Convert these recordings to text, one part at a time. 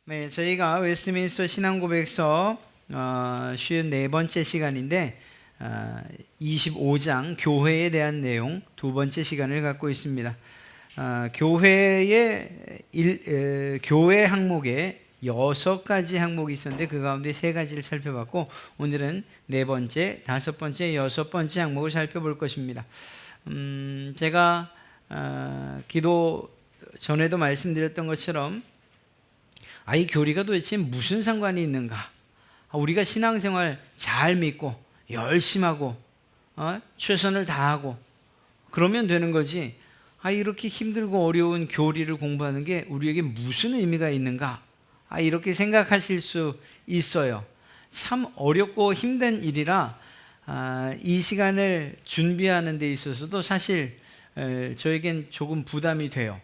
네, 저희가 웨스트민스터 신앙고백서 54번째 시간인데 25장 교회에 대한 내용 두 번째 시간을 갖고 있습니다. 교회 항목에 6가지 항목이 있었는데 그 가운데 3가지를 살펴봤고 오늘은 4번째, 5번째, 6번째 항목을 살펴볼 것입니다. 제가 기도 전에도 말씀드렸던 것처럼 이 교리가 도대체 무슨 상관이 있는가? 우리가 신앙생활 잘 믿고 열심히 하고 최선을 다하고 그러면 되는 거지. 이렇게 힘들고 어려운 교리를 공부하는 게 우리에게 무슨 의미가 있는가? 이렇게 생각하실 수 있어요. 참 어렵고 힘든 일이라 이 시간을 준비하는 데 있어서도 사실 저에겐 조금 부담이 돼요.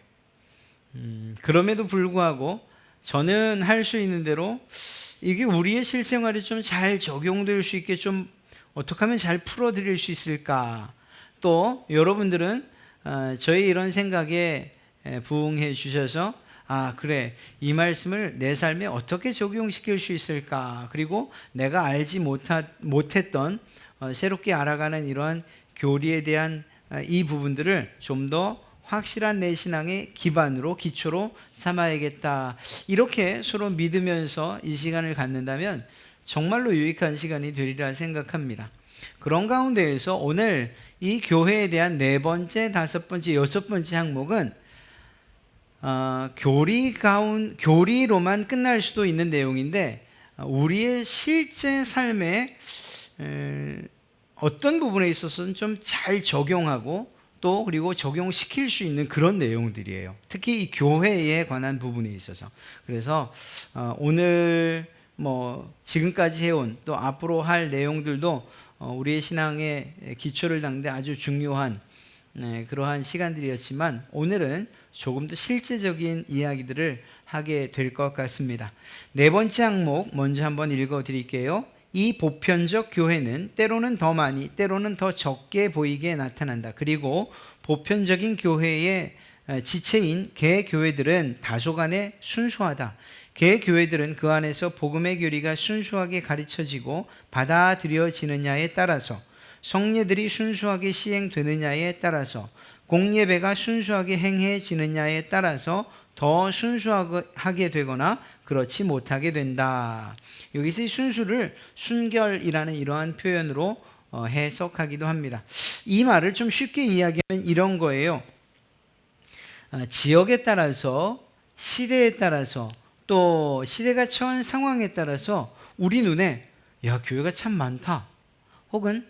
그럼에도 불구하고 저는 할 수 있는 대로 이게 우리의 실생활에 좀 잘 적용될 수 있게 좀 어떻게 하면 잘 풀어드릴 수 있을까? 또 여러분들은 저희 이런 생각에 부응해 주셔서 그래, 이 말씀을 내 삶에 어떻게 적용시킬 수 있을까? 그리고 내가 알지 못했던 새롭게 알아가는 이러한 교리에 대한 이 부분들을 좀 더 확실한 내 신앙의 기반으로 기초로 삼아야겠다. 이렇게 서로 믿으면서 이 시간을 갖는다면 정말로 유익한 시간이 되리라 생각합니다. 그런 가운데에서 오늘 이 교회에 대한 4번째, 5번째, 6번째 항목은 교리로만 끝날 수도 있는 내용인데 우리의 실제 삶에 어떤 부분에 있어서는 좀 잘 적용하고 또 그리고 적용시킬 수 있는 그런 내용들이에요. 특히 이 교회에 관한 부분에 있어서. 그래서 오늘 지금까지 해온 또 앞으로 할 내용들도 우리의 신앙의 기초를 닦는 데 아주 중요한 그러한 시간들이었지만 오늘은 조금 더 실제적인 이야기들을 하게 될 것 같습니다. 4번째 항목 먼저 한번 읽어드릴게요. 이 보편적 교회는 때로는 더 많이 때로는 더 적게 보이게 나타난다. 그리고 보편적인 교회의 지체인 개교회들은 다소간에 순수하다. 개교회들은 그 안에서 복음의 교리가 순수하게 가르쳐지고 받아들여지느냐에 따라서, 성례들이 순수하게 시행되느냐에 따라서, 공예배가 순수하게 행해지느냐에 따라서 더 순수하게 되거나 그렇지 못하게 된다. 여기서 이 순수를 순결이라는 이러한 표현으로 해석하기도 합니다. 이 말을 좀 쉽게 이야기하면 이런 거예요. 지역에 따라서, 시대에 따라서, 또 시대가 처한 상황에 따라서 우리 눈에 교회가 참 많다. 혹은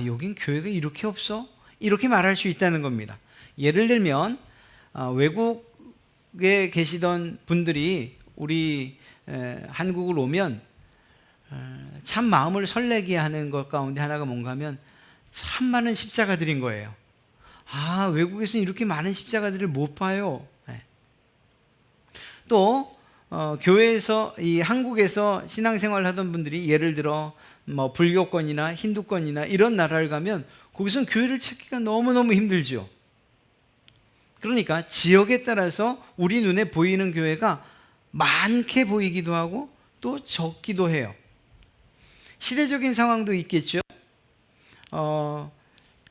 여긴 교회가 이렇게 없어? 이렇게 말할 수 있다는 겁니다. 예를 들면 외국에 계시던 분들이 우리 한국을 오면 참 마음을 설레게 하는 것 가운데 하나가 뭔가 하면 참 많은 십자가들인 거예요. 외국에서는 이렇게 많은 십자가들을 못 봐요. 또 교회에서 이 한국에서 신앙생활을 하던 분들이 예를 들어 불교권이나 힌두권이나 이런 나라를 가면 거기서는 교회를 찾기가 너무너무 힘들죠. 그러니까 지역에 따라서 우리 눈에 보이는 교회가 많게 보이기도 하고 또 적기도 해요. 시대적인 상황도 있겠죠.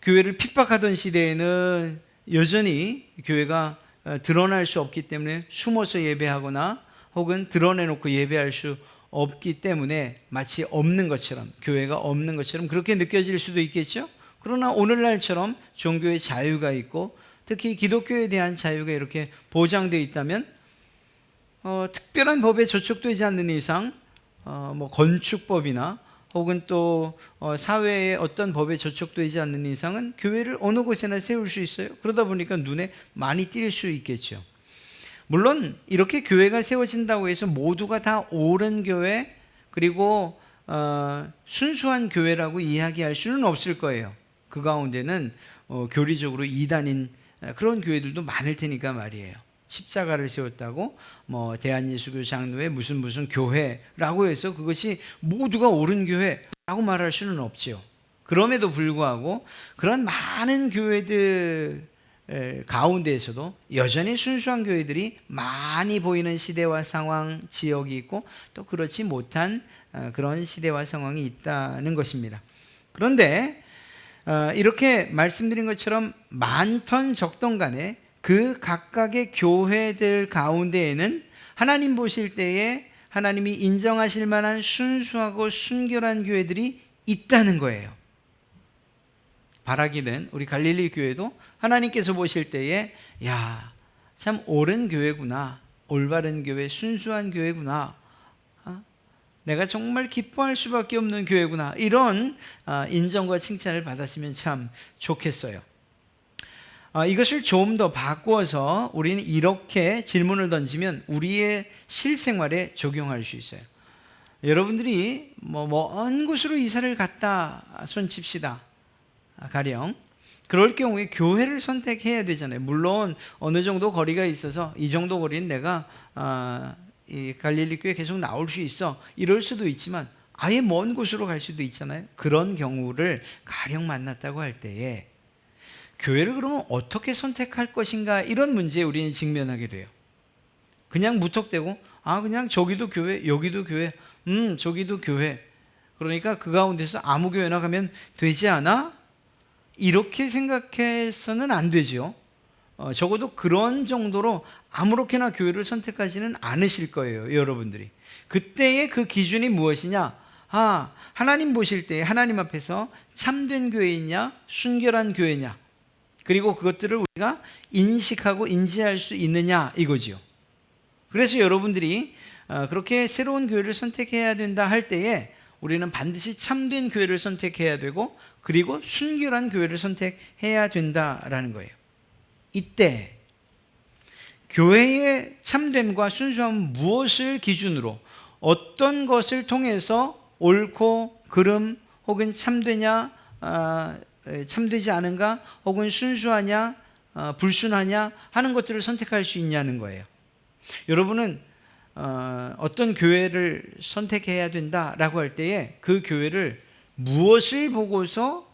교회를 핍박하던 시대에는 여전히 교회가 드러날 수 없기 때문에 숨어서 예배하거나 혹은 드러내놓고 예배할 수 없기 때문에 마치 없는 것처럼, 교회가 없는 것처럼 그렇게 느껴질 수도 있겠죠. 그러나 오늘날처럼 종교의 자유가 있고 특히 기독교에 대한 자유가 이렇게 보장되어 있다면 특별한 법에 저촉되지 않는 이상 건축법이나 혹은 또 사회의 어떤 법에 저촉되지 않는 이상은 교회를 어느 곳에나 세울 수 있어요. 그러다 보니까 눈에 많이 띌 수 있겠죠. 물론 이렇게 교회가 세워진다고 해서 모두가 다 옳은 교회 그리고 순수한 교회라고 이야기할 수는 없을 거예요. 그 가운데는 교리적으로 이단인 그런 교회들도 많을 테니까 말이에요. 십자가를 세웠다고 대한예수교 장로회 무슨 교회라고 해서 그것이 모두가 옳은 교회라고 말할 수는 없지요. 그럼에도 불구하고 그런 많은 교회들 가운데에서도 여전히 순수한 교회들이 많이 보이는 시대와 상황, 지역이 있고 또 그렇지 못한 그런 시대와 상황이 있다는 것입니다. 그런데 이렇게 말씀드린 것처럼 많던 적던 간에 그 각각의 교회들 가운데에는 하나님 보실 때에 하나님이 인정하실 만한 순수하고 순결한 교회들이 있다는 거예요. 바라기는 우리 갈릴리 교회도 하나님께서 보실 때에 야, 참 옳은 교회구나, 올바른 교회, 순수한 교회구나, 내가 정말 기뻐할 수밖에 없는 교회구나, 이런 인정과 칭찬을 받았으면 참 좋겠어요. 이것을 좀 더 바꾸어서 우리는 이렇게 질문을 던지면 우리의 실생활에 적용할 수 있어요. 여러분들이 먼 곳으로 이사를 갔다 손칩시다. 가령 그럴 경우에 교회를 선택해야 되잖아요. 물론 어느 정도 거리가 있어서 이 정도 거리는 내가 이 갈릴리 교회 계속 나올 수 있어, 이럴 수도 있지만 아예 먼 곳으로 갈 수도 있잖아요. 그런 경우를 가령 만났다고 할 때에 교회를 그러면 어떻게 선택할 것인가, 이런 문제에 우리는 직면하게 돼요. 그냥 무턱대고 그냥 저기도 교회, 여기도 교회, 저기도 교회, 그러니까 그 가운데서 아무 교회나 가면 되지 않아? 이렇게 생각해서는 안 되죠. 적어도 그런 정도로 아무렇게나 교회를 선택하지는 않으실 거예요, 여러분들이. 그때의 그 기준이 무엇이냐? 하나님 보실 때 하나님 앞에서 참된 교회이냐, 순결한 교회냐, 그리고 그것들을 우리가 인식하고 인지할 수 있느냐, 이거지요. 그래서 여러분들이 그렇게 새로운 교회를 선택해야 된다 할 때에 우리는 반드시 참된 교회를 선택해야 되고, 그리고 순결한 교회를 선택해야 된다라는 거예요. 이때 교회의 참됨과 순수함은 무엇을 기준으로, 어떤 것을 통해서 옳고 그름 혹은 참되냐, 참되지 않은가, 혹은 순수하냐, 불순하냐 하는 것들을 선택할 수 있냐는 거예요. 여러분은 어떤 교회를 선택해야 된다라고 할 때에 그 교회를 무엇을 보고서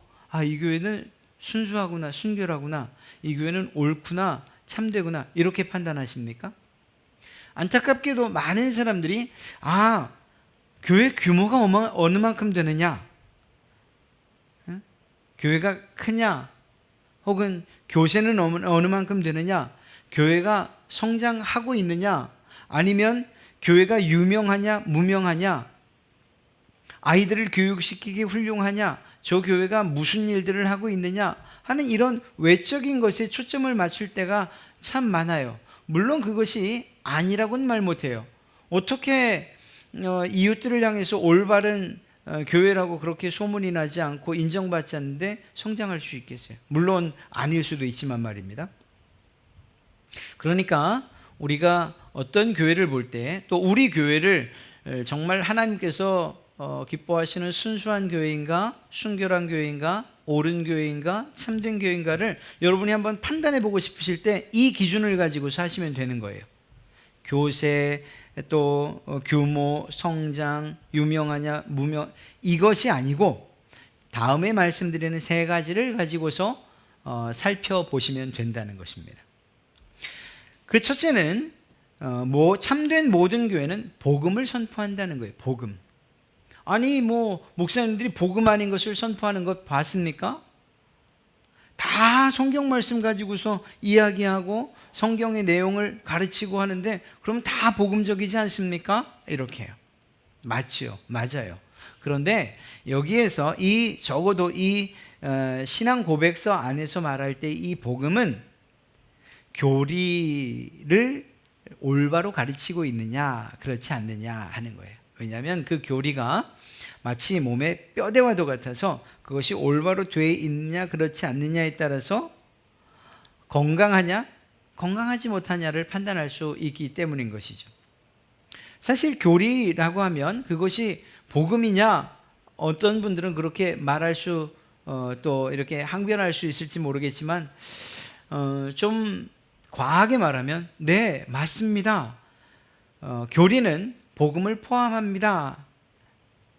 이 교회는 순수하구나, 순결하구나, 이 교회는 옳구나, 참되구나, 이렇게 판단하십니까? 안타깝게도 많은 사람들이 교회 규모가 어느 만큼 되느냐, 교회가 크냐, 혹은 교세는 어느 만큼 되느냐, 교회가 성장하고 있느냐, 아니면 교회가 유명하냐 무명하냐, 아이들을 교육시키기 훌륭하냐, 저 교회가 무슨 일들을 하고 있느냐 하는 이런 외적인 것에 초점을 맞출 때가 참 많아요. 물론 그것이 아니라고는 말 못해요. 어떻게 이웃들을 향해서 올바른 교회라고 그렇게 소문이 나지 않고 인정받지 않는데 성장할 수 있겠어요? 물론 아닐 수도 있지만 말입니다. 그러니까 우리가 어떤 교회를 볼 때, 또 우리 교회를 정말 하나님께서 기뻐하시는 순수한 교회인가, 순결한 교회인가, 옳은 교회인가, 참된 교회인가를 여러분이 한번 판단해 보고 싶으실 때 이 기준을 가지고서 하시면 되는 거예요. 교세, 또 규모, 성장, 유명하냐 무명, 이것이 아니고 다음에 말씀드리는 세 가지를 가지고서 살펴보시면 된다는 것입니다. 그 첫째는 참된 모든 교회는 복음을 선포한다는 거예요. 복음. 아니 목사님들이 복음 아닌 것을 선포하는 것 봤습니까? 다 성경 말씀 가지고서 이야기하고 성경의 내용을 가르치고 하는데 그럼 다 복음적이지 않습니까? 이렇게 해요. 맞죠? 맞아요. 그런데 여기에서 적어도 이 신앙 고백서 안에서 말할 때 이 복음은 교리를 올바로 가르치고 있느냐 그렇지 않느냐 하는 거예요. 왜냐하면 그 교리가 마치 몸의 뼈대와도 같아서 그것이 올바로 되어 있느냐 그렇지 않느냐에 따라서 건강하냐 건강하지 못하냐를 판단할 수 있기 때문인 것이죠. 사실 교리라고 하면 그것이 복음이냐, 어떤 분들은 그렇게 말할 수 또 이렇게 항변할 수 있을지 모르겠지만 좀 과하게 말하면 네 맞습니다. 교리는 복음을 포함합니다.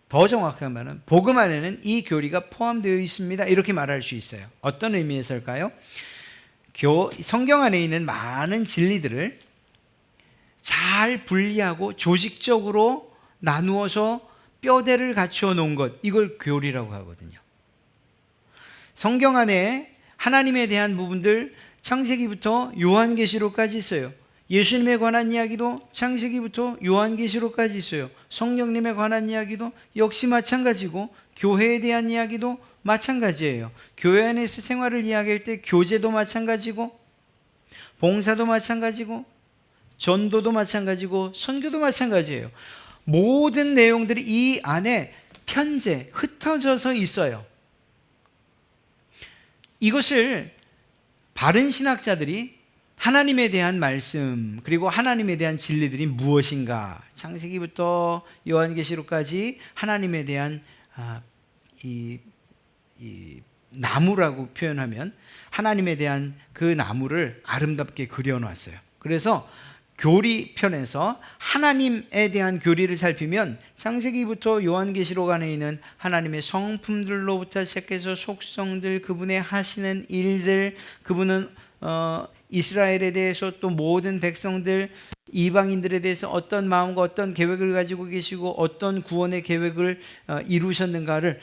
더 정확하게 말하면 복음 안에는 이 교리가 포함되어 있습니다. 이렇게 말할 수 있어요. 어떤 의미에서일까요? 성경 안에 있는 많은 진리들을 잘 분리하고 조직적으로 나누어서 뼈대를 갖추어 놓은 것, 이걸 교리라고 하거든요. 성경 안에 하나님에 대한 부분들 창세기부터 요한계시록까지 있어요. 예수님에 관한 이야기도 창세기부터 요한계시록까지 있어요. 성령님에 관한 이야기도 역시 마찬가지고, 교회에 대한 이야기도 마찬가지예요. 교회 안에서 생활을 이야기할 때 교제도 마찬가지고, 봉사도 마찬가지고, 전도도 마찬가지고, 선교도 마찬가지예요. 모든 내용들이 이 안에 편재, 흩어져서 있어요. 이것을 바른 신학자들이 하나님에 대한 말씀, 그리고 하나님에 대한 진리들이 무엇인가, 창세기부터 요한계시록까지 하나님에 대한 이 나무라고 표현하면 하나님에 대한 그 나무를 아름답게 그려놨어요. 그래서 교리편에서 하나님에 대한 교리를 살피면 창세기부터 요한계시록 안에 있는 하나님의 성품들로부터 시작해서 속성들, 그분의 하시는 일들, 그분은 이스라엘에 대해서 또 모든 백성들, 이방인들에 대해서 어떤 마음과 어떤 계획을 가지고 계시고 어떤 구원의 계획을 이루셨는가를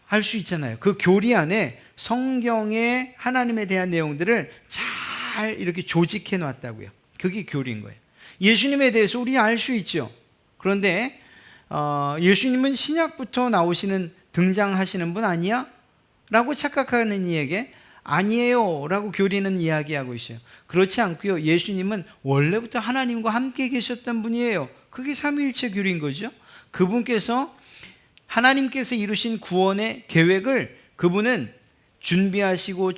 알 수 있잖아요. 그 교리 안에 성경의 하나님에 대한 내용들을 잘 이렇게 조직해 놨다고요. 그게 교리인 거예요. 예수님에 대해서 우리 알 수 있죠. 그런데 예수님은 신약부터 등장하시는 분 아니야? 라고 착각하는 이에게 아니에요 라고 교리는 이야기하고 있어요. 그렇지 않고요, 예수님은 원래부터 하나님과 함께 계셨던 분이에요. 그게 삼위일체 교리인 거죠. 그분께서, 하나님께서 이루신 구원의 계획을 그분은 준비하시고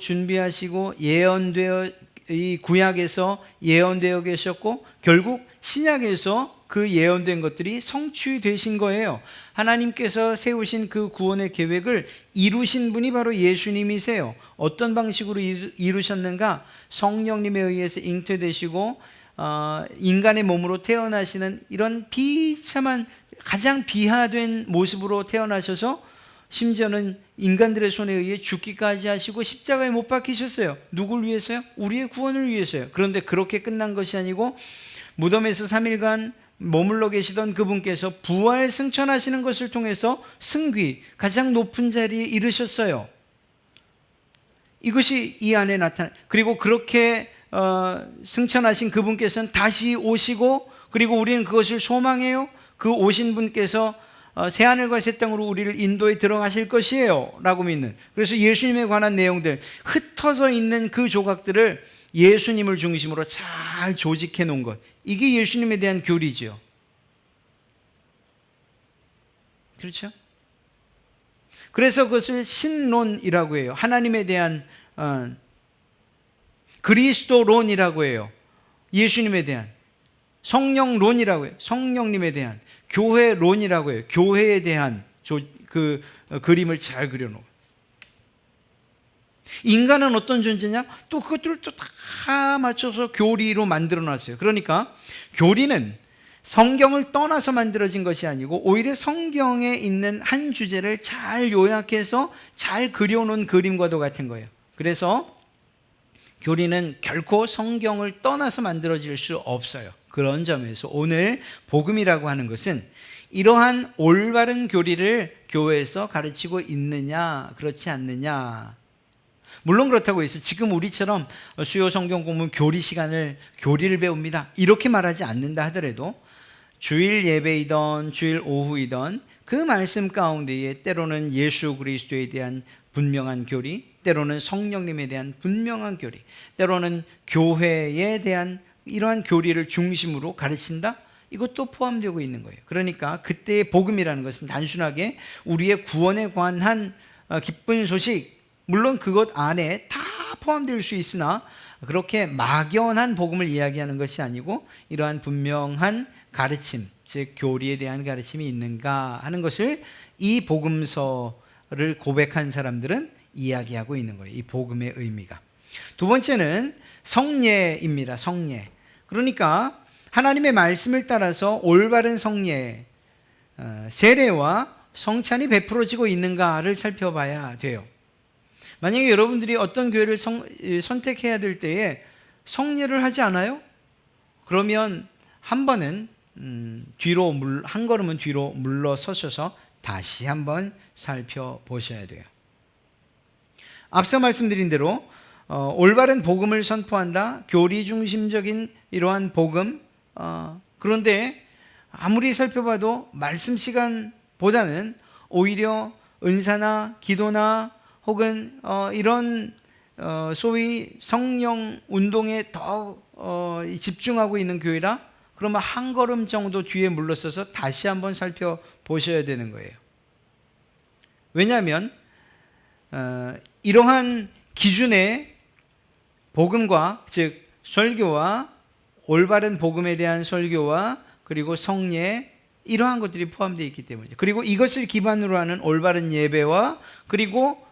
이 구약에서 예언되어 계셨고, 결국 신약에서 그 예언된 것들이 성취되신 거예요. 하나님께서 세우신 그 구원의 계획을 이루신 분이 바로 예수님이세요. 어떤 방식으로 이루셨는가? 성령님에 의해서 잉태되시고 인간의 몸으로 태어나시는 이런 비참한, 가장 비하된 모습으로 태어나셔서 심지어는 인간들의 손에 의해 죽기까지 하시고 십자가에 못 박히셨어요. 누굴 위해서요? 우리의 구원을 위해서요. 그런데 그렇게 끝난 것이 아니고 무덤에서 3일간 머물러 계시던 그분께서 부활 승천하시는 것을 통해서 승귀, 가장 높은 자리에 이르셨어요. 이것이 이 안에 그리고 그렇게 승천하신 그분께서는 다시 오시고, 그리고 우리는 그것을 소망해요. 그 오신 분께서 새하늘과 새 땅으로 우리를 인도에 들어가실 것이에요 라고 믿는, 그래서 예수님에 관한 내용들, 흩어져 있는 그 조각들을 예수님을 중심으로 잘 조직해 놓은 것, 이게 예수님에 대한 교리죠. 그렇죠? 그래서 그것을 신론이라고 해요. 하나님에 대한 그리스도론이라고 해요. 예수님에 대한 성령론이라고 해요. 성령님에 대한 교회론이라고 해요. 교회에 대한 그림을 잘 그려놓은. 인간은 어떤 존재냐? 또 그것들을 또 다 맞춰서 교리로 만들어놨어요. 그러니까 교리는 성경을 떠나서 만들어진 것이 아니고 오히려 성경에 있는 한 주제를 잘 요약해서 잘 그려놓은 그림과도 같은 거예요. 그래서 교리는 결코 성경을 떠나서 만들어질 수 없어요. 그런 점에서 오늘 복음이라고 하는 것은 이러한 올바른 교리를 교회에서 가르치고 있느냐, 그렇지 않느냐. 물론 그렇다고 해서 지금 우리처럼 수요 성경 공부 교리 시간을 교리를 배웁니다 이렇게 말하지 않는다 하더라도 주일 예배이던 주일 오후이던 그 말씀 가운데에 때로는 예수 그리스도에 대한 분명한 교리, 때로는 성령님에 대한 분명한 교리, 때로는 교회에 대한 이러한 교리를 중심으로 가르친다? 이것도 포함되고 있는 거예요. 그러니까 그때의 복음이라는 것은 단순하게 우리의 구원에 관한 기쁜 소식, 물론 그것 안에 다 포함될 수 있으나 그렇게 막연한 복음을 이야기하는 것이 아니고 이러한 분명한 가르침, 즉 교리에 대한 가르침이 있는가 하는 것을 이 복음서를 고백한 사람들은 이야기하고 있는 거예요. 이 복음의 의미가. 두 번째는 성례입니다. 성례. 그러니까 하나님의 말씀을 따라서 올바른 성례, 세례와 성찬이 베풀어지고 있는가를 살펴봐야 돼요. 만약에 여러분들이 어떤 교회를 선택해야 될 때에 성례를 하지 않아요? 그러면 한 번은 한 걸음은 뒤로 물러서셔서 다시 한번 살펴보셔야 돼요. 앞서 말씀드린 대로 올바른 복음을 선포한다. 교리 중심적인 이러한 복음. 그런데 아무리 살펴봐도 말씀 시간보다는 오히려 은사나 기도나 혹은 이런 소위 성령 운동에 더 집중하고 있는 교회라 그러면 한 걸음 정도 뒤에 물러서서 다시 한번 살펴보셔야 되는 거예요. 왜냐하면 이러한 기준의 복음과 즉 설교와 올바른 복음에 대한 설교와 그리고 성례 이러한 것들이 포함되어 있기 때문이죠. 그리고 이것을 기반으로 하는 올바른 예배와 그리고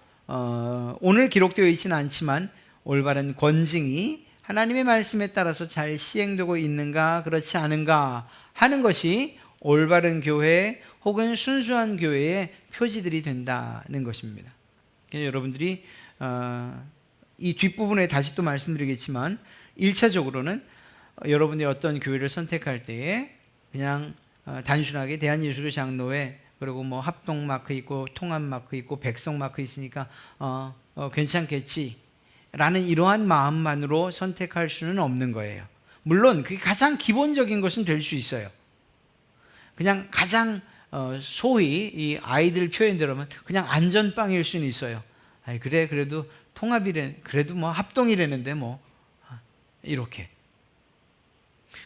오늘 기록되어 있지는 않지만 올바른 권징이 하나님의 말씀에 따라서 잘 시행되고 있는가 그렇지 않은가 하는 것이 올바른 교회 혹은 순수한 교회의 표지들이 된다는 것입니다. 그래서 여러분들이 이 뒷부분에 다시 또 말씀드리겠지만 1차적으로는 여러분들이 어떤 교회를 선택할 때에 그냥 단순하게 대한예수교 장로회 그리고 뭐 합동 마크 있고 통합 마크 있고 백성 마크 있으니까 괜찮겠지 라는 이러한 마음만으로 선택할 수는 없는 거예요. 물론 그게 가장 기본적인 것은 될 수 있어요. 그냥 가장 소위 이 아이들 표현대로면 그냥 안전빵일 수는 있어요. 아이 그래 그래도 통합이래 그래도 뭐 합동이라는데 뭐 이렇게.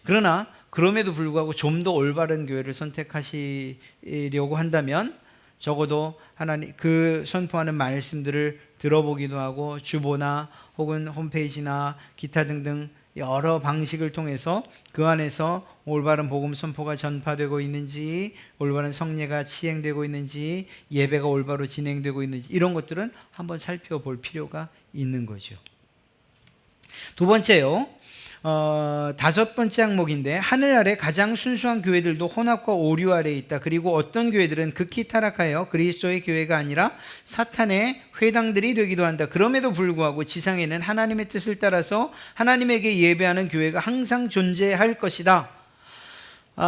그러나 그럼에도 불구하고 좀 더 올바른 교회를 선택하시려고 한다면 적어도 하나님 그 선포하는 말씀들을 들어보기도 하고 주보나 혹은 홈페이지나 기타 등등 여러 방식을 통해서 그 안에서 올바른 복음 선포가 전파되고 있는지 올바른 성례가 시행되고 있는지 예배가 올바로 진행되고 있는지 이런 것들은 한번 살펴볼 필요가 있는 거죠. 두 번째요. 5번째 항목인데 하늘 아래 가장 순수한 교회들도 혼합과 오류 아래에 있다. 그리고 어떤 교회들은 극히 타락하여 그리스도의 교회가 아니라 사탄의 회당들이 되기도 한다. 그럼에도 불구하고 지상에는 하나님의 뜻을 따라서 하나님에게 예배하는 교회가 항상 존재할 것이다.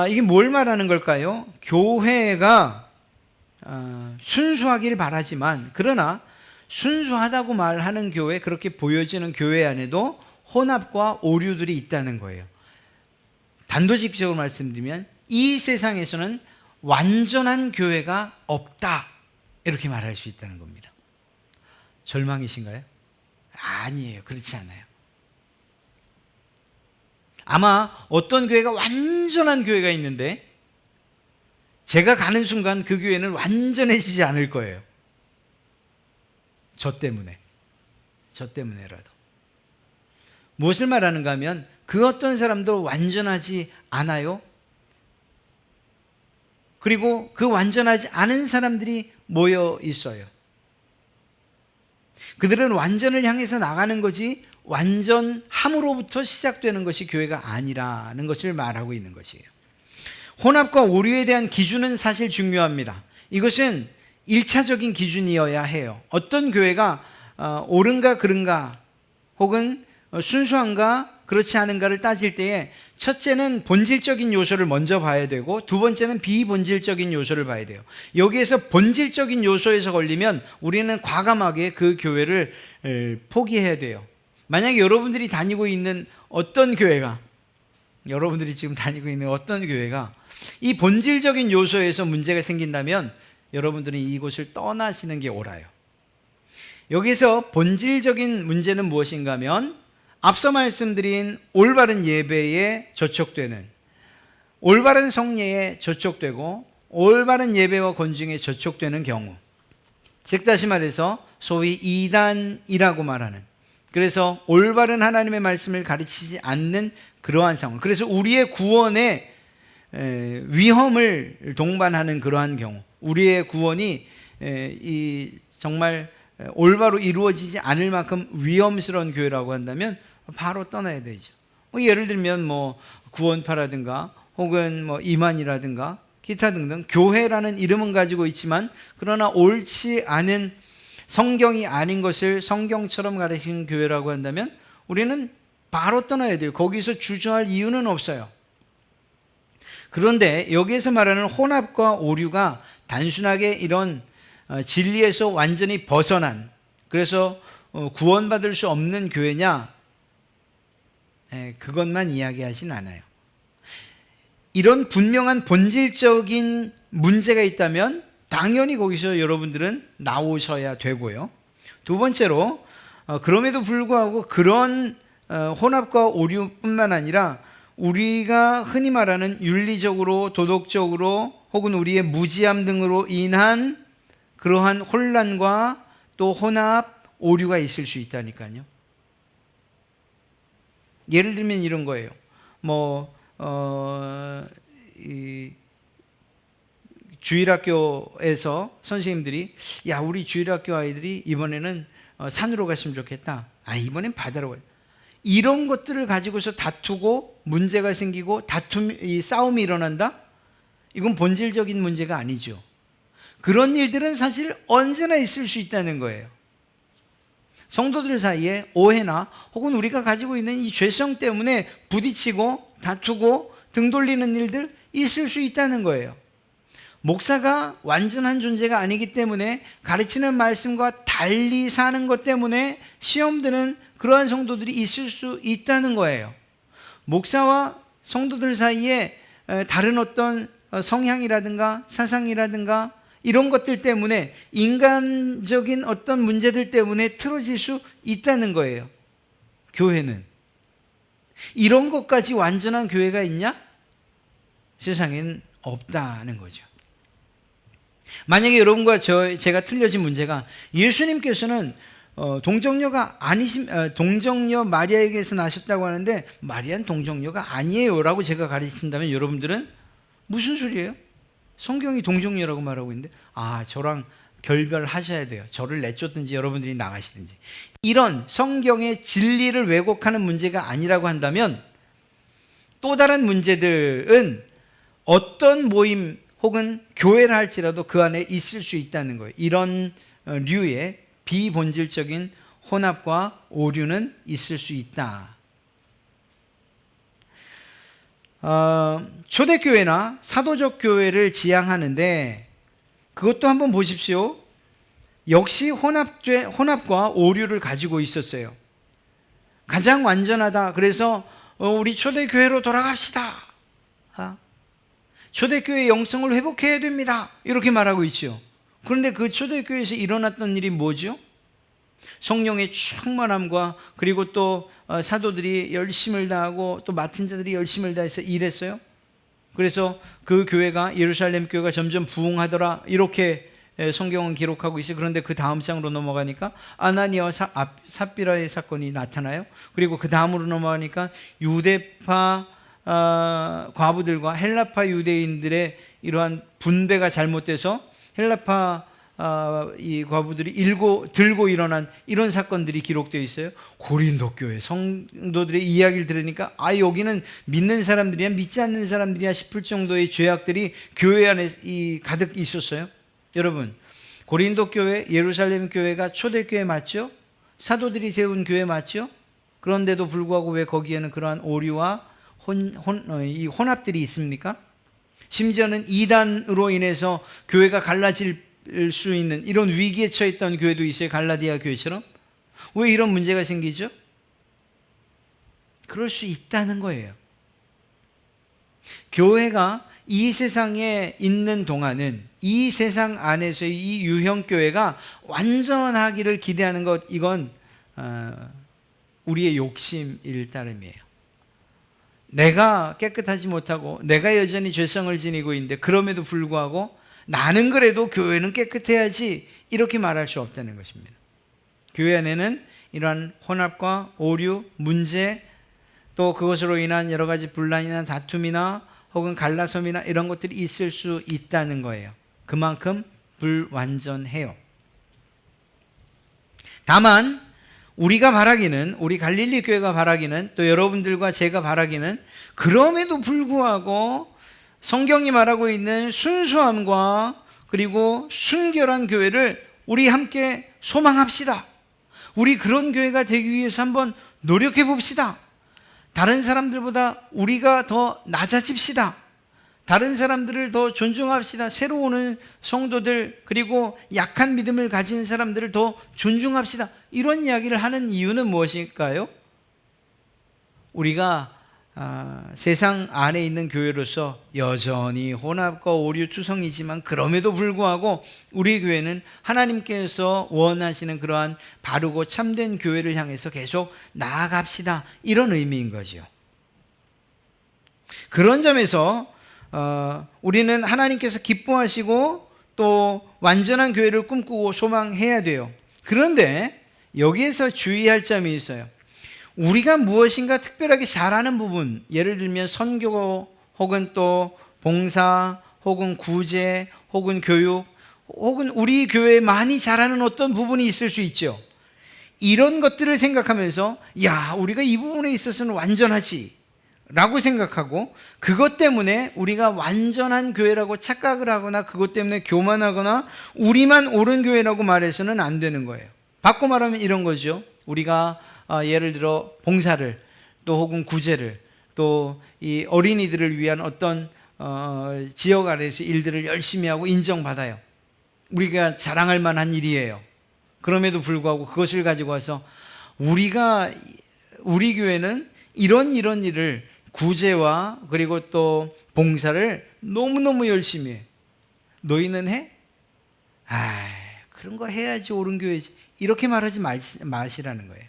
이게 뭘 말하는 걸까요? 교회가 순수하길 바라지만 그러나 순수하다고 말하는 교회 그렇게 보여지는 교회 안에도 혼합과 오류들이 있다는 거예요. 단도직입적으로 말씀드리면 이 세상에서는 완전한 교회가 없다 이렇게 말할 수 있다는 겁니다. 절망이신가요? 아니에요. 그렇지 않아요. 아마 어떤 교회가 완전한 교회가 있는데 제가 가는 순간 그 교회는 완전해지지 않을 거예요. 저 때문에라도. 무엇을 말하는가 하면 그 어떤 사람도 완전하지 않아요. 그리고 그 완전하지 않은 사람들이 모여 있어요. 그들은 완전을 향해서 나가는 것이 완전함으로부터 시작되는 것이 교회가 아니라는 것을 말하고 있는 것이에요. 혼합과 오류에 대한 기준은 사실 중요합니다. 이것은 1차적인 기준이어야 해요. 어떤 교회가 옳은가 그른가 혹은 순수한가 그렇지 않은가를 따질 때에 첫째는 본질적인 요소를 먼저 봐야 되고 두 번째는 비본질적인 요소를 봐야 돼요. 여기에서 본질적인 요소에서 걸리면 우리는 과감하게 그 교회를 포기해야 돼요. 만약에 여러분들이 다니고 있는 어떤 교회가 여러분들이 지금 다니고 있는 어떤 교회가 이 본질적인 요소에서 문제가 생긴다면 여러분들은 이곳을 떠나시는 게 옳아요. 여기서 본질적인 문제는 무엇인가 하면 앞서 말씀드린 올바른 예배에 저촉되는 올바른 성례에 저촉되고 올바른 예배와 권징에 저촉되는 경우 즉 다시 말해서 소위 이단이라고 말하는 그래서 올바른 하나님의 말씀을 가르치지 않는 그러한 상황 그래서 우리의 구원에 위험을 동반하는 그러한 경우 우리의 구원이 정말 올바로 이루어지지 않을 만큼 위험스러운 교회라고 한다면 바로 떠나야 되죠. 예를 들면 구원파라든가 혹은 이만이라든가 기타 등등 교회라는 이름은 가지고 있지만 그러나 옳지 않은 성경이 아닌 것을 성경처럼 가르치는 교회라고 한다면 우리는 바로 떠나야 돼요. 거기서 주저할 이유는 없어요. 그런데 여기에서 말하는 혼합과 오류가 단순하게 이런 진리에서 완전히 벗어난, 그래서 구원받을 수 없는 교회냐? 그것만 이야기하진 않아요. 이런 분명한 본질적인 문제가 있다면 당연히 거기서 여러분들은 나오셔야 되고요. 두 번째로 그럼에도 불구하고 그런 혼합과 오류뿐만 아니라 우리가 흔히 말하는 윤리적으로, 도덕적으로 혹은 우리의 무지함 등으로 인한 그러한 혼란과 또 혼합, 오류가 있을 수 있다니까요. 예를 들면 이런 거예요. 이 주일학교에서 선생님들이 야, 우리 주일학교 아이들이 이번에는 산으로 갔으면 좋겠다. 이번엔 바다로 가요. 이런 것들을 가지고서 다투고 문제가 생기고 싸움이 일어난다? 이건 본질적인 문제가 아니죠. 그런 일들은 사실 언제나 있을 수 있다는 거예요. 성도들 사이에 오해나 혹은 우리가 가지고 있는 이 죄성 때문에 부딪히고 다투고 등 돌리는 일들 있을 수 있다는 거예요. 목사가 완전한 존재가 아니기 때문에 가르치는 말씀과 달리 사는 것 때문에 시험 드는 그러한 성도들이 있을 수 있다는 거예요. 목사와 성도들 사이에 다른 어떤 성향이라든가 사상이라든가 이런 것들 때문에 인간적인 어떤 문제들 때문에 틀어질 수 있다는 거예요. 교회는 이런 것까지 완전한 교회가 있냐? 세상에는 없다는 거죠. 만약에 여러분과 제가 틀려진 문제가 예수님께서는 동정녀 마리아에게서 나셨다고 하는데 마리아는 동정녀가 아니에요 라고 제가 가르친다면 여러분들은 무슨 소리예요? 성경이 동정녀라고 말하고 있는데 저랑 결별하셔야 돼요. 저를 내쫓든지 여러분들이 나가시든지. 이런 성경의 진리를 왜곡하는 문제가 아니라고 한다면 또 다른 문제들은 어떤 모임 혹은 교회를 할지라도 그 안에 있을 수 있다는 거예요. 이런 류의 비본질적인 혼합과 오류는 있을 수 있다. 초대교회나 사도적 교회를 지향하는데 그것도 한번 보십시오. 역시 혼합과 오류를 가지고 있었어요. 가장 완전하다. 그래서 우리 초대교회로 돌아갑시다. 초대교회의 영성을 회복해야 됩니다. 이렇게 말하고 있죠. 그런데 그 초대교회에서 일어났던 일이 뭐죠? 성령의 충만함과 그리고 또 사도들이 열심을 다하고 또 맡은 자들이 열심을 다해서 일했어요. 그래서 그 교회가 예루살렘 교회가 점점 부흥하더라 이렇게 성경은 기록하고 있어요. 그런데 그 다음 장으로 넘어가니까 아나니아와 삽비라의 사건이 나타나요. 그리고 그 다음으로 넘어가니까 유대파 과부들과 헬라파 유대인들의 이러한 분배가 잘못돼서 헬라파 이 과부들이 들고 일어난 이런 사건들이 기록되어 있어요. 고린도 교회 성도들의 이야기를 들으니까 여기는 믿는 사람들이야 믿지 않는 사람들이야 싶을 정도의 죄악들이 교회 안에 가득 있었어요. 여러분, 고린도 교회, 예루살렘 교회가 초대교회 맞죠? 사도들이 세운 교회 맞죠? 그런데도 불구하고 왜 거기에는 그러한 오류와 이 혼합들이 있습니까? 심지어는 이단으로 인해서 교회가 갈라질 수 있는 이런 위기에 처했던 교회도 있어요. 갈라디아 교회처럼. 왜 이런 문제가 생기죠? 그럴 수 있다는 거예요. 교회가 이 세상에 있는 동안은 이 세상 안에서의 이 유형교회가 완전하기를 기대하는 것, 이건 우리의 욕심일 따름이에요. 내가 깨끗하지 못하고 내가 여전히 죄성을 지니고 있는데 그럼에도 불구하고 나는 그래도 교회는 깨끗해야지 이렇게 말할 수 없다는 것입니다. 교회 안에는 이러한 혼합과 오류, 문제, 또 그것으로 인한 여러 가지 분란이나 다툼이나 혹은 갈라섬이나 이런 것들이 있을 수 있다는 거예요. 그만큼 불완전해요. 다만 우리가 바라기는, 우리 갈릴리 교회가 바라기는, 또 여러분들과 제가 바라기는 그럼에도 불구하고 성경이 말하고 있는 순수함과 그리고 순결한 교회를 우리 함께 소망합시다. 우리 그런 교회가 되기 위해서 한번 노력해 봅시다. 다른 사람들보다 우리가 더 낮아집시다. 다른 사람들을 더 존중합시다. 새로 오는 성도들, 그리고 약한 믿음을 가진 사람들을 더 존중합시다. 이런 이야기를 하는 이유는 무엇일까요? 우리가 세상 안에 있는 교회로서 여전히 혼합과 오류투성이지만 그럼에도 불구하고 우리 교회는 하나님께서 원하시는 그러한 바르고 참된 교회를 향해서 계속 나아갑시다. 이런 의미인 거죠. 그런 점에서 우리는 하나님께서 기뻐하시고 또 완전한 교회를 꿈꾸고 소망해야 돼요. 그런데 여기에서 주의할 점이 있어요. 우리가 무엇인가 특별하게 잘하는 부분, 예를 들면 선교 혹은 또 봉사 혹은 구제 혹은 교육 혹은 우리 교회에 많이 잘하는 어떤 부분이 있을 수 있죠. 이런 것들을 생각하면서 야, 우리가 이 부분에 있어서는 완전하지 라고 생각하고, 그것 때문에 우리가 완전한 교회라고 착각을 하거나 그것 때문에 교만하거나 우리만 옳은 교회라고 말해서는 안 되는 거예요. 바꿔 말하면 이런 거죠. 우리가 예를 들어 봉사를 또 혹은 구제를 또 이 어린이들을 위한 어떤 지역 아래에서 일들을 열심히 하고 인정받아요. 우리가 자랑할 만한 일이에요. 그럼에도 불구하고 그것을 가지고 와서 우리 교회는 이런 일을 구제와 그리고 또 봉사를 너무너무 열심히 해. 너희는 해? 그런 거 해야지 옳은 교회지. 이렇게 말하지 마시라는 거예요.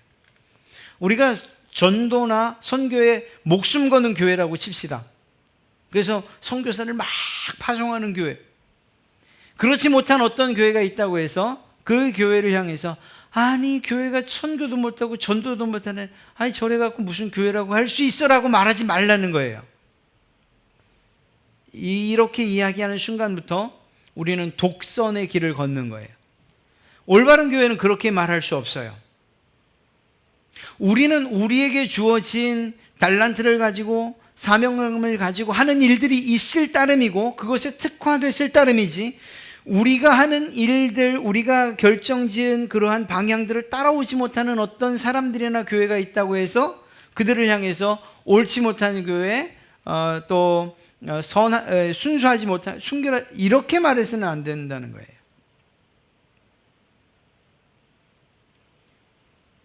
우리가 전도나 선교에 목숨 거는 교회라고 칩시다. 그래서 선교사를 막 파송하는 교회. 그렇지 못한 어떤 교회가 있다고 해서 그 교회를 향해서 아니 교회가 선교도 못하고 전도도 못하네, 아니 저래 갖고 무슨 교회라고 할 수 있어라고 말하지 말라는 거예요. 이렇게 이야기하는 순간부터 우리는 독선의 길을 걷는 거예요. 올바른 교회는 그렇게 말할 수 없어요. 우리는 우리에게 주어진 달란트를 가지고 사명을 가지고 하는 일들이 있을 따름이고 그것에 특화됐을 따름이지, 우리가 하는 일들, 우리가 결정지은 그러한 방향들을 따라오지 못하는 어떤 사람들이나 교회가 있다고 해서 그들을 향해서 옳지 못한 교회, 또 순수하지 못한 순결한, 이렇게 말해서는 안 된다는 거예요.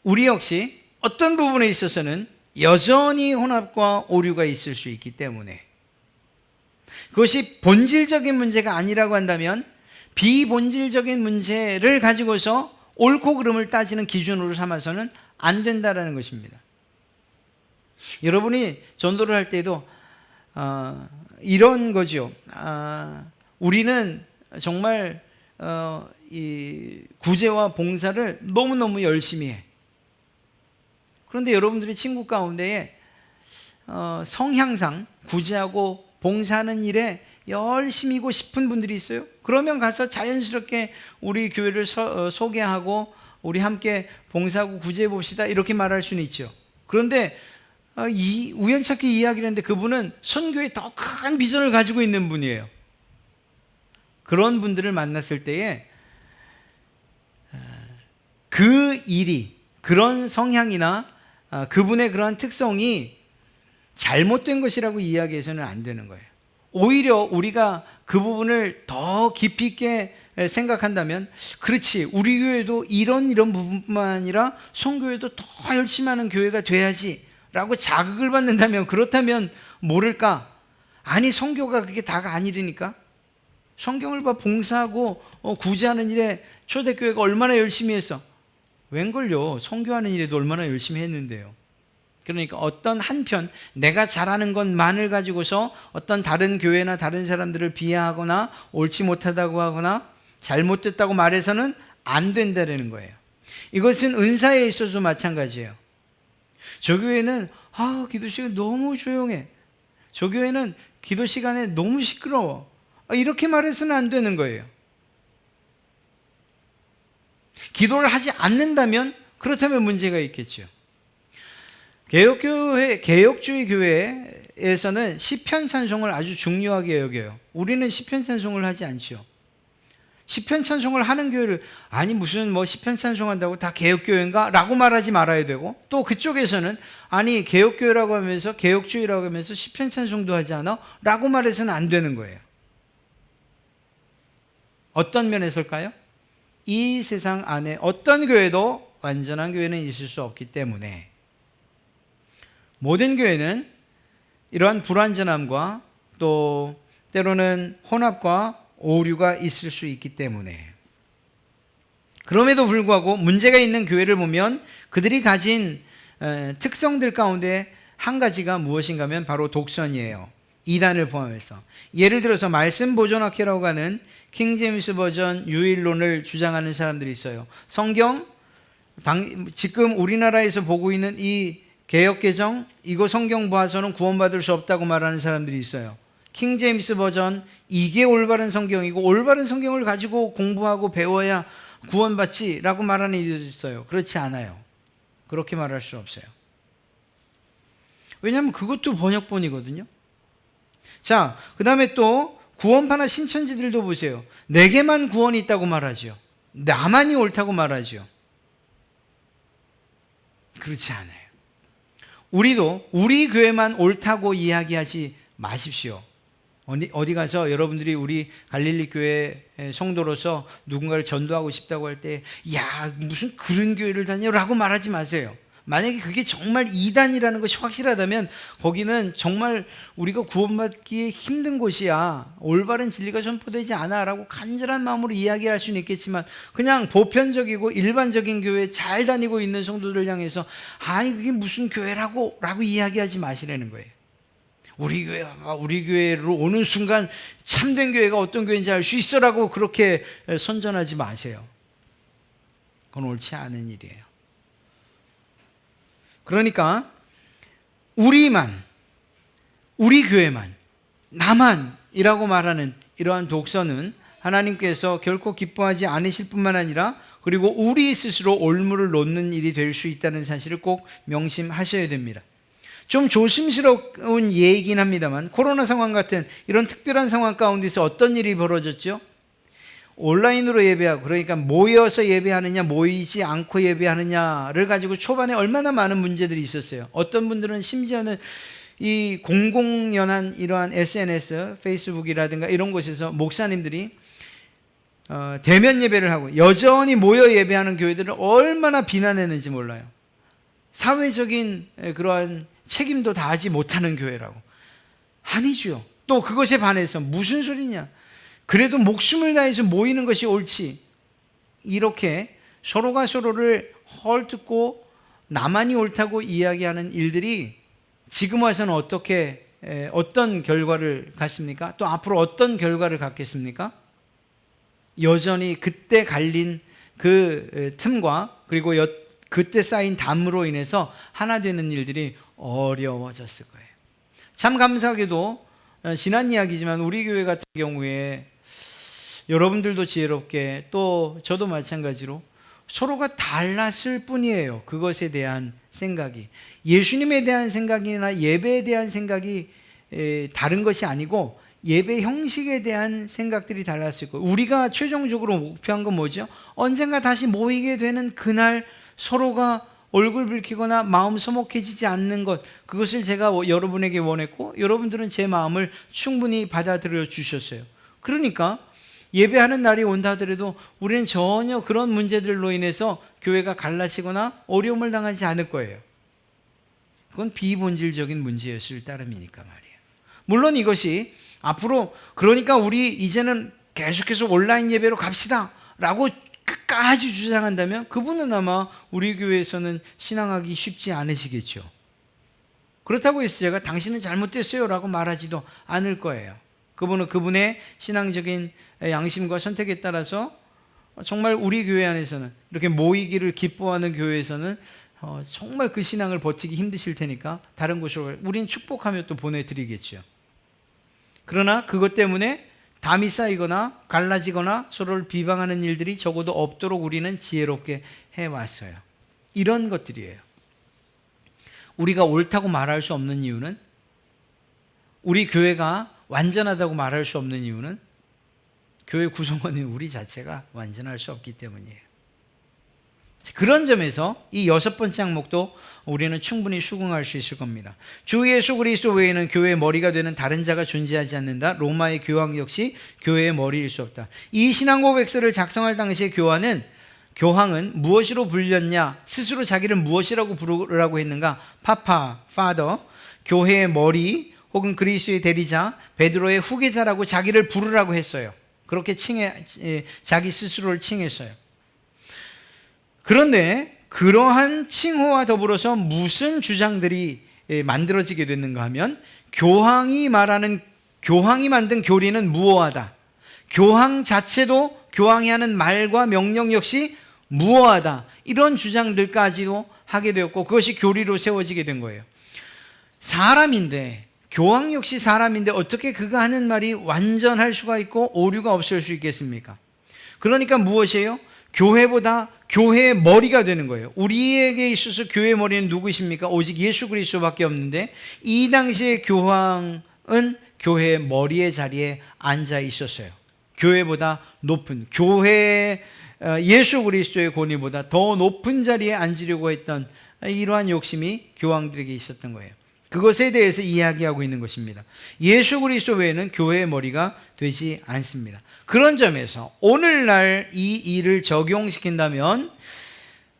우리 역시 어떤 부분에 있어서는 여전히 혼합과 오류가 있을 수 있기 때문에, 그것이 본질적인 문제가 아니라고 한다면 비본질적인 문제를 가지고서 옳고 그름을 따지는 기준으로 삼아서는 안 된다는 것입니다. 여러분이 전도를 할 때도 이런 거죠. 우리는 정말 이 구제와 봉사를 너무너무 열심히 해. 그런데 여러분들의 친구 가운데에 성향상 구제하고 봉사하는 일에 열심히고 싶은 분들이 있어요. 그러면 가서 자연스럽게 우리 교회를 소개하고 우리 함께 봉사하고 구제해 봅시다 이렇게 말할 수는 있죠. 그런데 우연찮게 이야기를 했는데 그분은 선교에 더 큰 비전을 가지고 있는 분이에요. 그런 분들을 만났을 때에 그 일이, 그런 성향이나 그분의 그러한 특성이 잘못된 것이라고 이야기해서는 안 되는 거예요. 오히려 우리가 그 부분을 더 깊이 있게 생각한다면, 그렇지, 우리 교회도 이런 부분뿐만 아니라 선교회도 더 열심히 하는 교회가 돼야지 라고 자극을 받는다면, 그렇다면 모를까? 아니 선교가 그게 다가 아니라니까. 성경을 봐, 봉사하고 구제하는 일에 초대교회가 얼마나 열심히 했어. 웬걸요, 선교하는 일에도 얼마나 열심히 했는데요. 그러니까 어떤 한편 내가 잘하는 것만을 가지고서 어떤 다른 교회나 다른 사람들을 비하하거나 옳지 못하다고 하거나 잘못됐다고 말해서는 안 된다는 거예요. 이것은 은사에 있어서 마찬가지예요. 저 교회는 기도 시간 너무 조용해, 저 교회는 기도 시간에 너무 시끄러워, 이렇게 말해서는 안 되는 거예요. 기도를 하지 않는다면 그렇다면 문제가 있겠죠. 개혁주의 교회에서는 시편 찬송을 아주 중요하게 여겨요. 우리는 시편 찬송을 하지 않죠. 시편 찬송을 하는 교회를 아니 무슨 뭐 시편 찬송한다고 다 개혁교회인가? 라고 말하지 말아야 되고, 또 그쪽에서는 아니 개혁교회라고 하면서 개혁주의라고 하면서 시편 찬송도 하지 않아? 라고 말해서는 안 되는 거예요. 어떤 면에서일까요? 이 세상 안에 어떤 교회도 완전한 교회는 있을 수 없기 때문에 모든 교회는 이러한 불완전함과 또 때로는 혼합과 오류가 있을 수 있기 때문에, 그럼에도 불구하고 문제가 있는 교회를 보면 그들이 가진 특성들 가운데 한 가지가 무엇인가 하면 바로 독선이에요. 이단을 포함해서. 예를 들어서 말씀 보존학회라고 하는 킹제임스 버전 유일론을 주장하는 사람들이 있어요. 성경, 지금 우리나라에서 보고 있는 이 개역개정, 이거 성경 봐서는 구원받을 수 없다고 말하는 사람들이 있어요. 킹제임스 버전, 이게 올바른 성경이고 올바른 성경을 가지고 공부하고 배워야 구원받지 라고 말하는 이들이 있어요. 그렇지 않아요. 그렇게 말할 수 없어요. 왜냐하면 그것도 번역본이거든요. 자, 그 다음에 또 구원파나 신천지들도 보세요. 내게만 구원이 있다고 말하죠. 나만이 옳다고 말하죠. 그렇지 않아요. 우리도 우리 교회만 옳다고 이야기하지 마십시오. 어디 가서 여러분들이 우리 갈릴리 교회 성도로서 누군가를 전도하고 싶다고 할 때 야 무슨 그런 교회를 다녀라고 말하지 마세요. 만약에 그게 정말 이단이라는 것이 확실하다면 거기는 정말 우리가 구원받기에 힘든 곳이야, 올바른 진리가 전포되지 않아 라고 간절한 마음으로 이야기할 수는 있겠지만, 그냥 보편적이고 일반적인 교회에 잘 다니고 있는 성도들 향해서 아니 그게 무슨 교회라고 라고 이야기하지 마시라는 거예요. 우리 교회로 오는 순간 참된 교회가 어떤 교회인지 알 수 있어라고 그렇게 선전하지 마세요. 그건 옳지 않은 일이에요. 그러니까 우리만, 우리 교회만, 나만이라고 말하는 이러한 독선은 하나님께서 결코 기뻐하지 않으실 뿐만 아니라 그리고 우리 스스로 올무를 놓는 일이 될 수 있다는 사실을 꼭 명심하셔야 됩니다. 좀 조심스러운 예이긴 합니다만 코로나 상황 같은 이런 특별한 상황 가운데서 어떤 일이 벌어졌죠? 온라인으로 예배하고, 그러니까 모여서 예배하느냐 모이지 않고 예배하느냐를 가지고 초반에 얼마나 많은 문제들이 있었어요. 어떤 분들은 심지어는 이 공공연한 이러한 SNS, 페이스북이라든가 이런 곳에서 목사님들이 대면 예배를 하고 여전히 모여 예배하는 교회들을 얼마나 비난했는지 몰라요. 사회적인 그러한 책임도 다하지 못하는 교회라고. 아니죠. 또 그것에 반해서 무슨 소리냐, 그래도 목숨을 다해서 모이는 것이 옳지, 이렇게 서로가 서로를 헐뜯고 나만이 옳다고 이야기하는 일들이 지금 와서는 어떤 결과를 갖습니까? 또 앞으로 어떤 결과를 갖겠습니까? 여전히 그때 갈린 그 틈과 그리고 그때 쌓인 담으로 인해서 하나 되는 일들이 어려워졌을 거예요. 참 감사하게도 지난 이야기지만 우리 교회 같은 경우에 여러분들도 지혜롭게 또 저도 마찬가지로 서로가 달랐을 뿐이에요. 그것에 대한 생각이, 예수님에 대한 생각이나 예배에 대한 생각이 다른 것이 아니고 예배 형식에 대한 생각들이 달랐을 거예요. 우리가 최종적으로 목표한 건 뭐죠? 언젠가 다시 모이게 되는 그날 서로가 얼굴 붉히거나 마음 서먹해지지 않는 것, 그것을 제가 여러분에게 원했고 여러분들은 제 마음을 충분히 받아들여 주셨어요. 그러니까 예배하는 날이 온다 하더라도 우리는 전혀 그런 문제들로 인해서 교회가 갈라지거나 어려움을 당하지 않을 거예요. 그건 비본질적인 문제였을 따름이니까 말이에요. 물론 이것이 앞으로, 그러니까 우리 이제는 계속해서 온라인 예배로 갑시다 라고 끝까지 주장한다면 그분은 아마 우리 교회에서는 신앙하기 쉽지 않으시겠죠. 그렇다고 해서 제가 당신은 잘못됐어요 라고 말하지도 않을 거예요. 그분은 그분의 신앙적인 양심과 선택에 따라서 정말 우리 교회 안에서는, 이렇게 모이기를 기뻐하는 교회에서는 정말 그 신앙을 버티기 힘드실 테니까 다른 곳으로 우린 축복하며 또 보내드리겠죠. 그러나 그것 때문에 담이 쌓이거나 갈라지거나 서로를 비방하는 일들이 적어도 없도록 우리는 지혜롭게 해왔어요. 이런 것들이에요. 우리가 옳다고 말할 수 없는 이유는, 우리 교회가 완전하다고 말할 수 없는 이유는 교회 구성원인 우리 자체가 완전할 수 없기 때문이에요. 그런 점에서 이 6번째 항목도 우리는 충분히 수긍할 수 있을 겁니다. 주 예수 그리스도 외에는 교회의 머리가 되는 다른 자가 존재하지 않는다. 로마의 교황 역시 교회의 머리일 수 없다. 이 신앙 고백서를 작성할 당시에 교황은 무엇으로 불렸냐? 스스로 자기를 무엇이라고 부르라고 했는가? 파파, 파더, 교회의 머리 혹은 그리스도의 대리자, 베드로의 후계자라고 자기를 부르라고 했어요. 그렇게 자기 스스로를 칭했어요. 그런데 그러한 칭호와 더불어서 무슨 주장들이 만들어지게 됐는가 하면 교황이 만든 교리는 무오하다. 교황 자체도 교황이 하는 말과 명령 역시 무오하다. 이런 주장들까지도 하게 되었고 그것이 교리로 세워지게 된 거예요. 교황 역시 사람인데 어떻게 그가 하는 말이 완전할 수가 있고 오류가 없을 수 있겠습니까? 그러니까 무엇이에요? 교회의 머리가 되는 거예요. 우리에게 있어서 교회의 머리는 누구십니까? 오직 예수 그리스도밖에 없는데 이 당시에 교황은 교회의 머리의 자리에 앉아 있었어요. 교회보다 높은 예수 그리스도의 권위보다 더 높은 자리에 앉으려고 했던 이러한 욕심이 교황들에게 있었던 거예요. 그것에 대해서 이야기하고 있는 것입니다. 예수 그리스도 외에는 교회의 머리가 되지 않습니다. 그런 점에서 오늘날 이 일을 적용시킨다면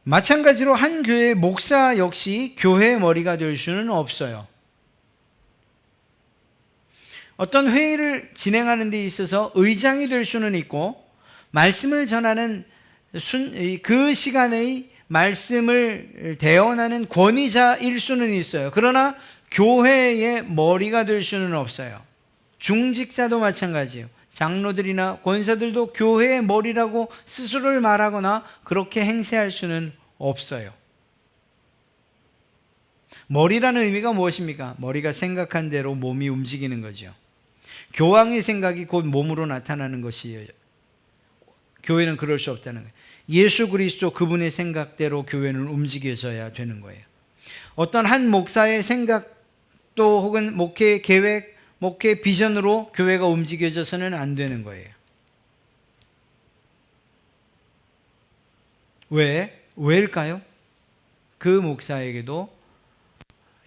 마찬가지로 한 교회의 목사 역시 교회의 머리가 될 수는 없어요. 어떤 회의를 진행하는 데 있어서 의장이 될 수는 있고 말씀을 전하는 그 시간의 말씀을 대언하는 권위자일 수는 있어요. 그러나 교회의 머리가 될 수는 없어요. 중직자도 마찬가지예요. 장로들이나 권사들도 교회의 머리라고 스스로를 말하거나 그렇게 행세할 수는 없어요. 머리라는 의미가 무엇입니까? 머리가 생각한 대로 몸이 움직이는 거죠. 교황의 생각이 곧 몸으로 나타나는 것이에요. 교회는 그럴 수 없다는 거예요. 예수 그리스도 그분의 생각대로 교회는 움직여져야 되는 거예요. 어떤 한 목사의 생각도 혹은 목회 계획, 목회 비전으로 교회가 움직여져서는 안 되는 거예요. 왜일까요? 그 목사에게도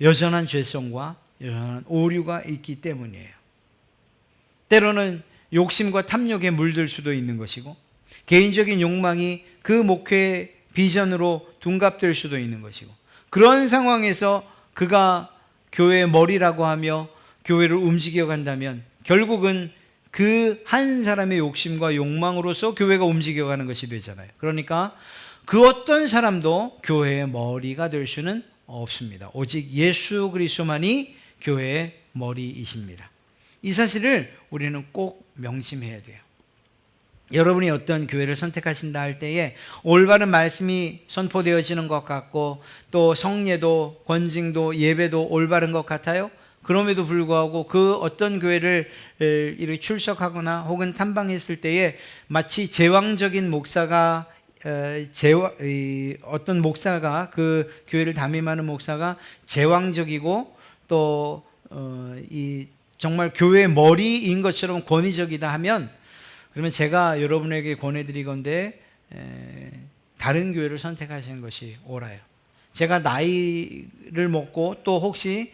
여전한 죄성과 여전한 오류가 있기 때문이에요. 때로는 욕심과 탐욕에 물들 수도 있는 것이고 개인적인 욕망이 그 목회 비전으로 둔갑될 수도 있는 것이고 그런 상황에서 그가 교회의 머리라고 하며 교회를 움직여 간다면 결국은 그 한 사람의 욕심과 욕망으로서 교회가 움직여가는 것이 되잖아요. 그러니까 그 어떤 사람도 교회의 머리가 될 수는 없습니다. 오직 예수 그리스도만이 교회의 머리이십니다. 이 사실을 우리는 꼭 명심해야 돼요. 여러분이 어떤 교회를 선택하신다 할 때에 올바른 말씀이 선포되어지는 것 같고 또 성례도 권징도 예배도 올바른 것 같아요. 그럼에도 불구하고 그 어떤 교회를 이렇게 출석하거나 혹은 탐방했을 때에 마치 제왕적인 목사가 어떤 목사가 그 교회를 담임하는 목사가 제왕적이고 또 정말 교회의 머리인 것처럼 권위적이다 하면 그러면 제가 여러분에게 권해드리건대 다른 교회를 선택하시는 것이 옳아요. 제가 나이를 먹고 또 혹시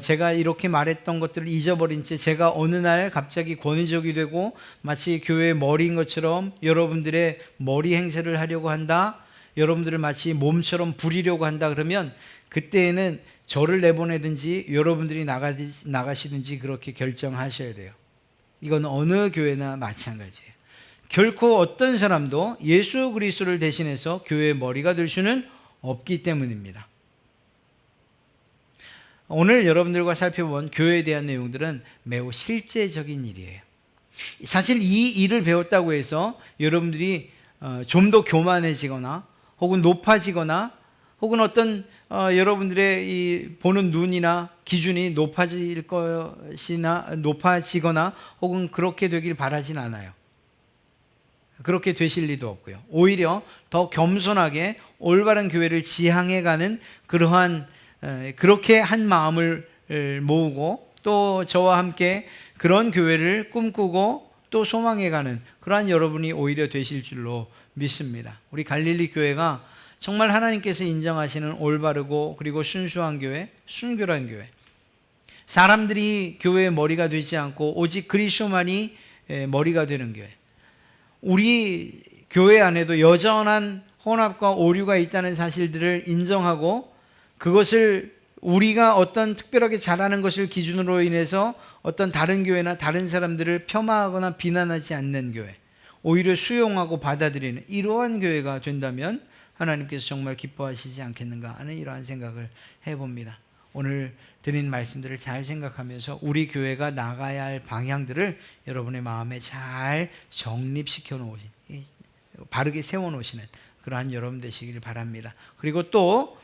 제가 이렇게 말했던 것들을 잊어버린 채 제가 어느 날 갑자기 권위적이 되고 마치 교회의 머리인 것처럼 여러분들의 머리 행세를 하려고 한다, 여러분들을 마치 몸처럼 부리려고 한다 그러면 그때에는 저를 내보내든지 여러분들이 나가시든지 그렇게 결정하셔야 돼요. 이건 어느 교회나 마찬가지예요. 결코 어떤 사람도 예수 그리스도를 대신해서 교회의 머리가 될 수는 없기 때문입니다. 오늘 여러분들과 살펴본 교회에 대한 내용들은 매우 실제적인 일이에요. 사실 이 일을 배웠다고 해서 여러분들이 좀 더 교만해지거나 혹은 높아지거나 혹은 어떤 여러분들의 이 보는 눈이나 기준이 높아지거나 혹은 그렇게 되길 바라진 않아요. 그렇게 되실 리도 없고요. 오히려 더 겸손하게 올바른 교회를 지향해가는 그렇게 한 마음을 모으고 또 저와 함께 그런 교회를 꿈꾸고 또 소망해가는 그러한 여러분이 오히려 되실 줄로 믿습니다. 우리 갈릴리 교회가 정말 하나님께서 인정하시는 올바르고 그리고 순수한 교회, 순결한 교회, 사람들이 교회의 머리가 되지 않고 오직 그리스도만이 머리가 되는 교회, 우리 교회 안에도 여전한 혼합과 오류가 있다는 사실들을 인정하고 그것을 우리가 어떤 특별하게 잘하는 것을 기준으로 인해서 어떤 다른 교회나 다른 사람들을 폄하하거나 비난하지 않는 교회, 오히려 수용하고 받아들이는 이러한 교회가 된다면 하나님께서 정말 기뻐하시지 않겠는가 하는 이러한 생각을 해봅니다. 오늘 드린 말씀들을 잘 생각하면서 우리 교회가 나가야 할 방향들을 여러분의 마음에 잘 정립시켜 놓으신, 바르게 세워 놓으시는 그러한 여러분 되시길 바랍니다. 그리고 또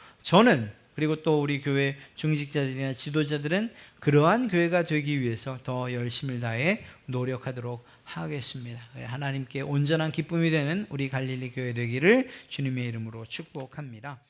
우리 교회 중직자들이나 지도자들은 그러한 교회가 되기 위해서 더 열심을 다해 노력하도록 하겠습니다. 하나님께 온전한 기쁨이 되는 우리 갈릴리 교회 되기를 주님의 이름으로 축복합니다.